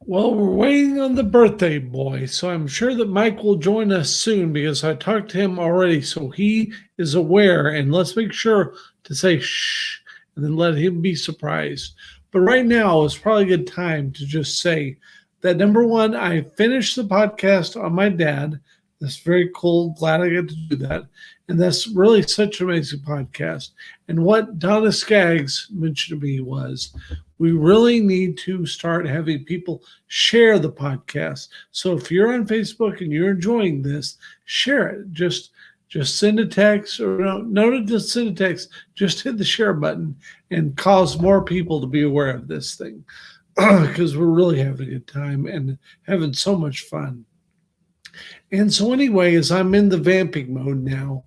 Well, we're waiting on the birthday boy, so I'm sure that Mike will join us soon because I talked to him already, so he is aware. And let's make sure to say shh and then let him be surprised. But right now is probably a good time to just say that number one, I finished the podcast on my dad. That's very cool. Glad I got to do that. And that's really such an amazing podcast. And what Donna Skaggs mentioned to me was we really need to start having people share the podcast. So if you're on Facebook and you're enjoying this, share it. Just send a text or no, just send a text. Just hit the share button and cause more people to be aware of this thing because we're really having a good time and having so much fun. And so, anyway, as I'm in the vamping mode now,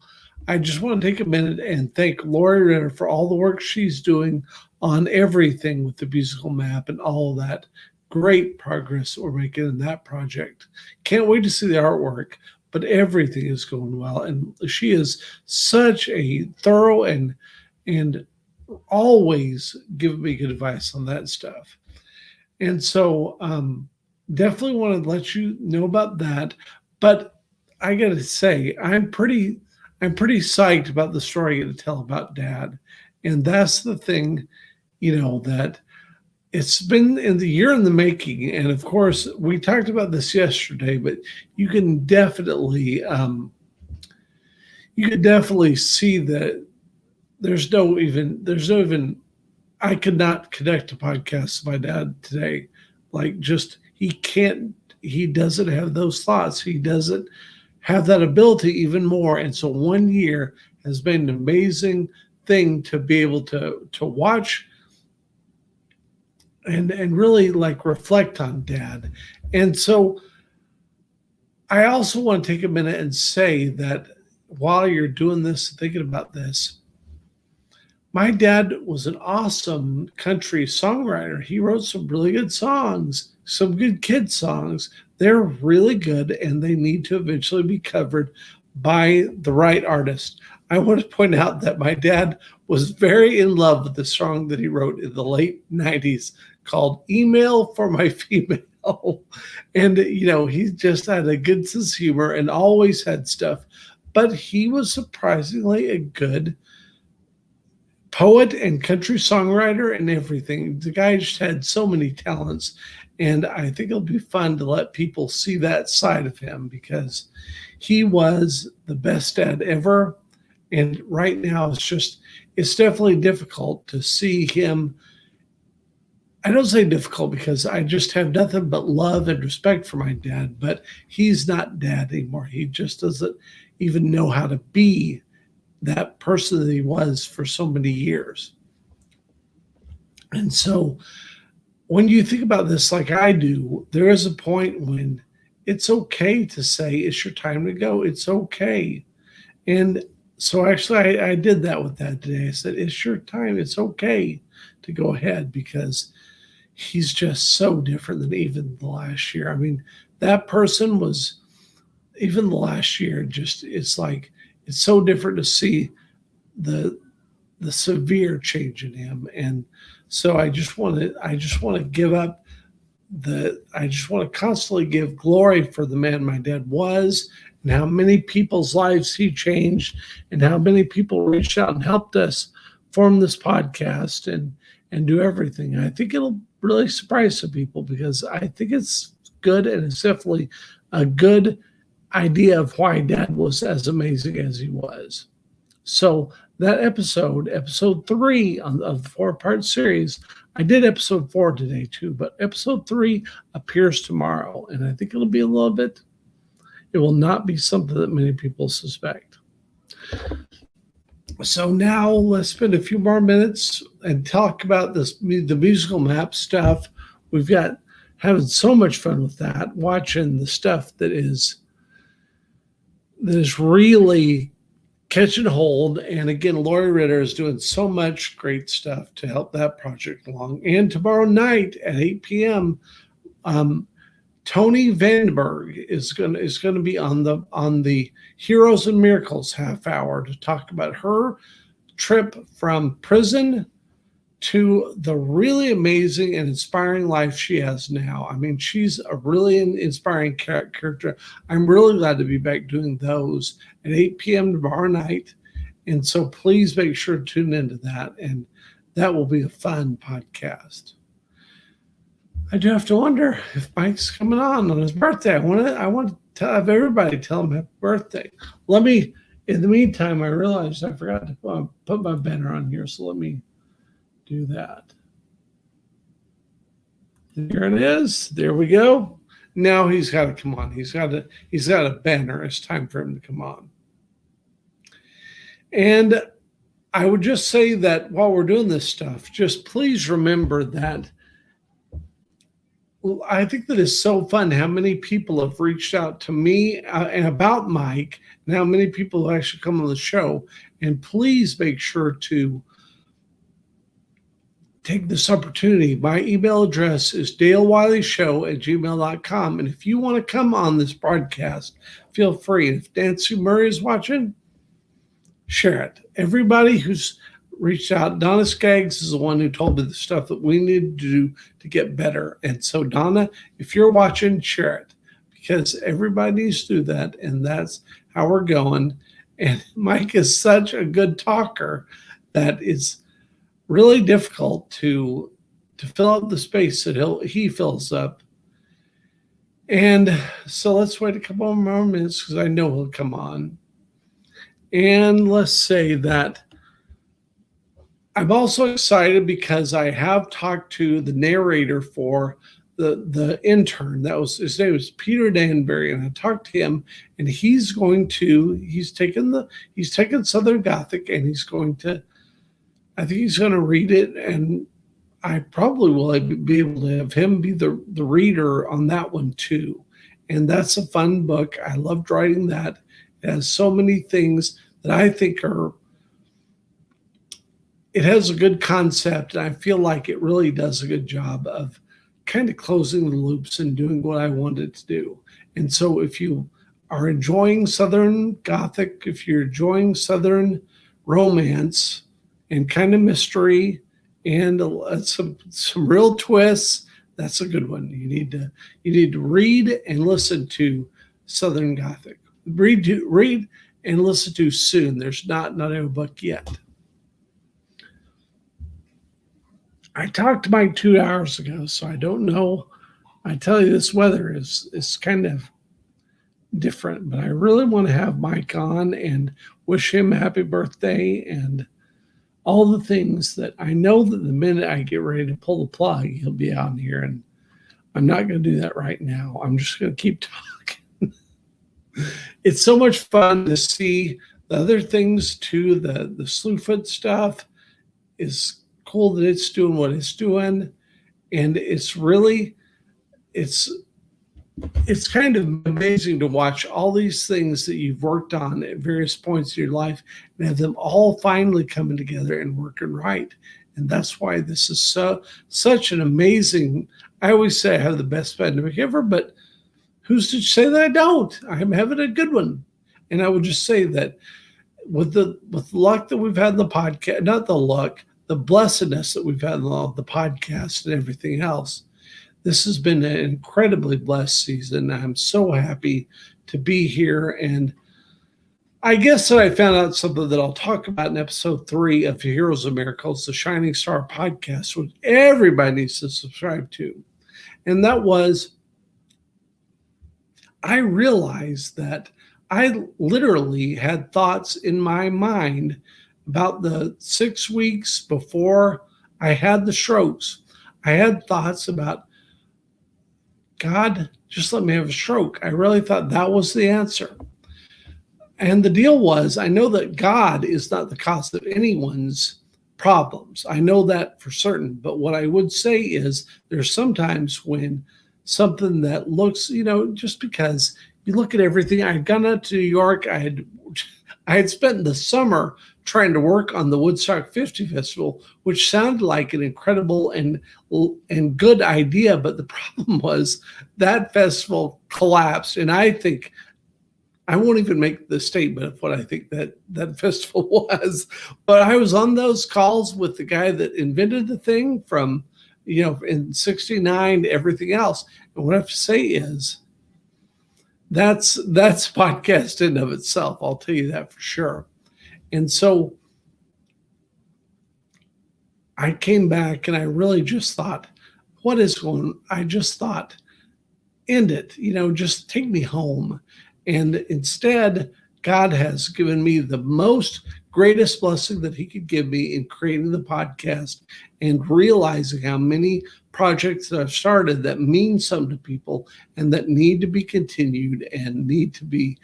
I just want to take a minute and thank Lori Ritter for all the work she's doing on everything with the musical map and all of that great progress we're making in that project. Can't wait to see the artwork, but everything is going well. And she is such a thorough and always giving me good advice on that stuff. And so definitely want to let you know about that. But I got to say, I'm pretty psyched about the story I get to tell about Dad, and that's the thing, that it's been in the year in the making. And of course, we talked about this yesterday, but you can definitely you could definitely see that there's no even I could not connect a podcast to my dad today. Like, just he doesn't have those thoughts. He doesn't have that ability even more. And so 1 year has been an amazing thing to be able to watch and really like reflect on dad. And so I also want to take a minute and say that while you're doing this, thinking about this, my dad was an awesome country songwriter. He wrote some really good songs, some good kid songs. They're really good and they need to eventually be covered by the right artist. I want to point out that my dad was very in love with the song that he wrote in the late 90s called Email for My Female. And, he just had a good sense of humor and always had stuff. But he was surprisingly a good poet and country songwriter and everything. The guy just had so many talents. And I think it'll be fun to let people see that side of him because he was the best dad ever. And right now, it's definitely difficult to see him. I don't say difficult because I just have nothing but love and respect for my dad, but he's not dad anymore. He just doesn't even know how to be that person that he was for so many years. And so when you think about this like I do, there is a point when it's okay to say it's your time to go. It's okay. And so actually I did that with that today. I said, it's your time. It's okay to go ahead because he's just so different than even the last year. I mean, that person was even the last year, just it's like it's so different to see the the severe change in him. And so I just want to give up the I just want to constantly give glory for the man my dad was and how many people's lives he changed and how many people reached out and helped us form this podcast and do everything. I think it'll really surprise some people because I think it's good and it's definitely a good idea of why dad was as amazing as he was. So that episode three of the four-part series, I did episode four today too, but episode three appears tomorrow, and I think it'll be a little bit. It will not be something that many people suspect. So now let's spend a few more minutes and talk about the musical map stuff. We've got having so much fun with that, watching the stuff that is really catching hold. And again, Lori Ritter is doing so much great stuff to help that project along. And tomorrow night at 8 p.m., um, Tony Vandenberg is gonna be on the Heroes and Miracles half hour to talk about her trip from prison to the really amazing and inspiring life she has now. I mean, she's a really inspiring character. I'm really glad to be back doing those at 8 p.m. tomorrow night. And so please make sure to tune into that. And that will be a fun podcast. I do have to wonder if Mike's coming on his birthday. I want to have everybody tell him happy birthday. In the meantime, I realized I forgot to put my banner on here. So let me do that. There it is. There we go. Now he's got to come on. He's got a banner. It's time for him to come on. And I would just say that while we're doing this stuff, just please remember that I think that it's so fun how many people have reached out to me and about Mike, and how many people have actually come on the show. And please make sure to take this opportunity. My email address is dalewiley@gmail.com. And if you want to come on this broadcast, feel free. And if Nancy Murray is watching, share it. Everybody who's reached out, Donna Skaggs is the one who told me the stuff that we need to do to get better. And so, Donna, if you're watching, share it, because everybody needs to do that. And that's how we're going. And Mike is such a good talker that it's really difficult to fill up the space that he fills up. And so let's wait a couple more minutes, because I know he'll come on. And let's say that I'm also excited because I have talked to the narrator for the intern. His name was Peter Danbury, and I talked to him, and he's taken Southern Gothic, and I think he's going to read it, and I probably will be able to have him be the reader on that one too. And that's a fun book. I loved writing that. It has so many things that I think it has a good concept, and I feel like it really does a good job of kind of closing the loops and doing what I wanted to do. And so if you are enjoying Southern Gothic, if you're enjoying Southern romance and kind of mystery and some real twists, that's a good one. You need to read and listen to Southern Gothic. Read and listen to soon. There's not a book yet. I talked to Mike 2 hours ago, so I don't know. I tell you, this weather is kind of different, but I really want to have Mike on and wish him a happy birthday and all the things that I know that the minute I get ready to pull the plug, he'll be on here, and I'm not going to do that right now. I'm just going to keep talking. It's so much fun to see the other things too. The Slewfoot stuff is cool that it's doing what it's doing, and it's kind of amazing to watch all these things that you've worked on at various points in your life and have them all finally coming together and working right. And that's why this is such an amazing. I always say I have the best pandemic ever, but who's to say that I don't? I'm having a good one. And I would just say that with the luck that we've had in the podcast, not the luck, the blessedness that we've had in the podcast and everything else, this has been an incredibly blessed season. I'm so happy to be here. And I guess that I found out something that I'll talk about in episode 3 of Heroes of Miracles, the Shining Star podcast, which everybody needs to subscribe to. And that was, I realized that I literally had thoughts in my mind about the 6 weeks before I had the strokes. I had thoughts about, God, just let me have a stroke. I really thought that was the answer. And the deal was, I know that God is not the cause of anyone's problems. I know that for certain. But what I would say is there's sometimes when something that looks, just because you look at everything. I had gone out to New York. I had spent the summer trying to work on the Woodstock 50 Festival, which sounded like an incredible and good idea. But the problem was that festival collapsed. And I think I won't even make the statement of what I think that festival was, but I was on those calls with the guy that invented the thing from, in '69 to everything else. And what I have to say is that's podcast in of itself. I'll tell you that for sure. And so I came back and I really just thought, I just thought, end it, just take me home. And instead, God has given me the most greatest blessing that he could give me in creating the podcast and realizing how many projects that I've started that mean something to people and that need to be continued and need to be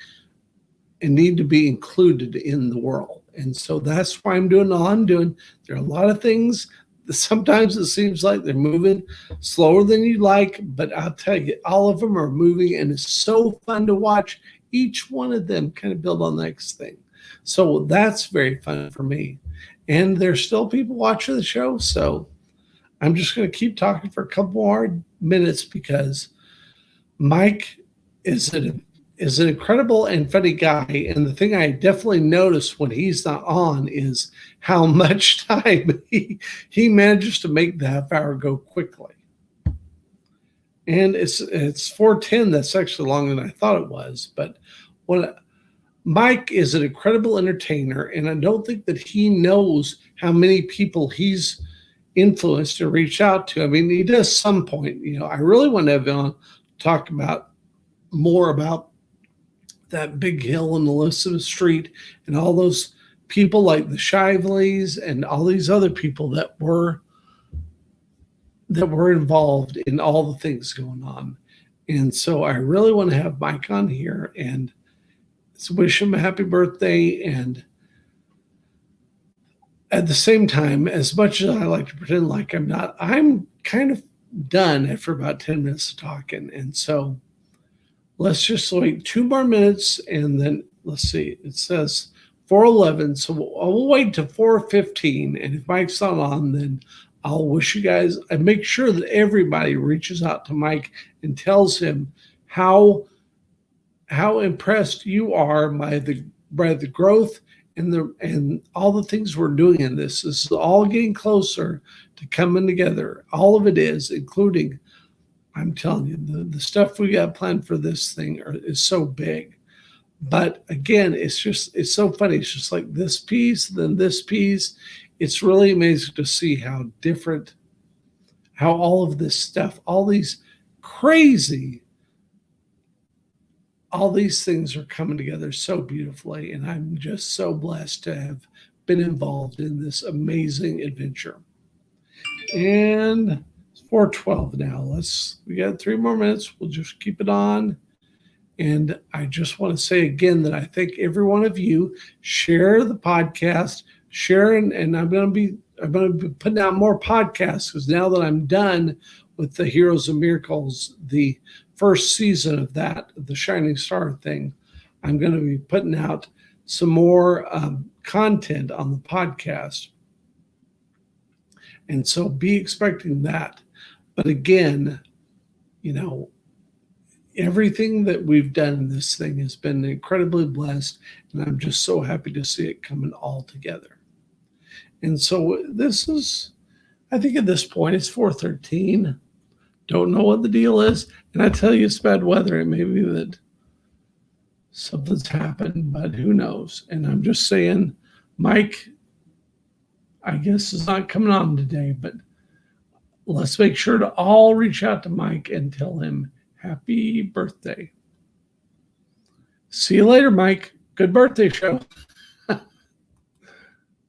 included in the world. And so that's why I'm doing all I'm doing. There are a lot of things that sometimes it seems like they're moving slower than you'd like, but I'll tell you, all of them are moving, and it's so fun to watch each one of them kind of build on the next thing. So that's very fun for me. And there's still people watching the show. So I'm just going to keep talking for a couple more minutes because Mike is an incredible and funny guy. And the thing I definitely notice when he's not on is how much time he manages to make the half hour go quickly. And it's 4:10. That's actually longer than I thought it was. But Mike is an incredible entertainer, and I don't think that he knows how many people he's influenced and reached out to. I mean, he does some point. I really want to have him on talk about more about that big hill in Elizabeth Street and all those people like the Shiveleys and all these other people that were involved in all the things going on. And so I really want to have Mike on here and wish him a happy birthday. And at the same time, as much as I like to pretend like I'm not, I'm kind of done after about 10 minutes of talking. And so let's just wait 2 more minutes, and then let's see. It says 4:11, so we'll wait to 4:15, and if Mike's not on, then I'll wish you guys. I make sure that everybody reaches out to Mike and tells him how impressed you are by the growth and all the things we're doing in this. This is all getting closer to coming together. All of it is, including, I'm telling you, the stuff we got planned for this thing is so big. But again, it's so funny. It's just like this piece, then this piece. It's really amazing to see how all of this stuff, all these things are coming together so beautifully. And I'm just so blessed to have been involved in this amazing adventure. And 4:12 now. We got 3 more minutes. We'll just keep it on. And I just want to say again that I thank every one of you. Share the podcast, share, and I'm going to be putting out more podcasts because now that I'm done with the Heroes and Miracles, the first season of that, the Shining Star thing, I'm going to be putting out some more content on the podcast. And so be expecting that. But again, everything that we've done in this thing has been incredibly blessed, and I'm just so happy to see it coming all together. And so I think at this point, it's 4:13. Don't know what the deal is. And I tell you, it's bad weather. It may be that something's happened, but who knows? And I'm just saying, Mike, I guess, is not coming on today, but let's make sure to all reach out to Mike and tell him happy birthday. See you later, Mike. Good birthday show.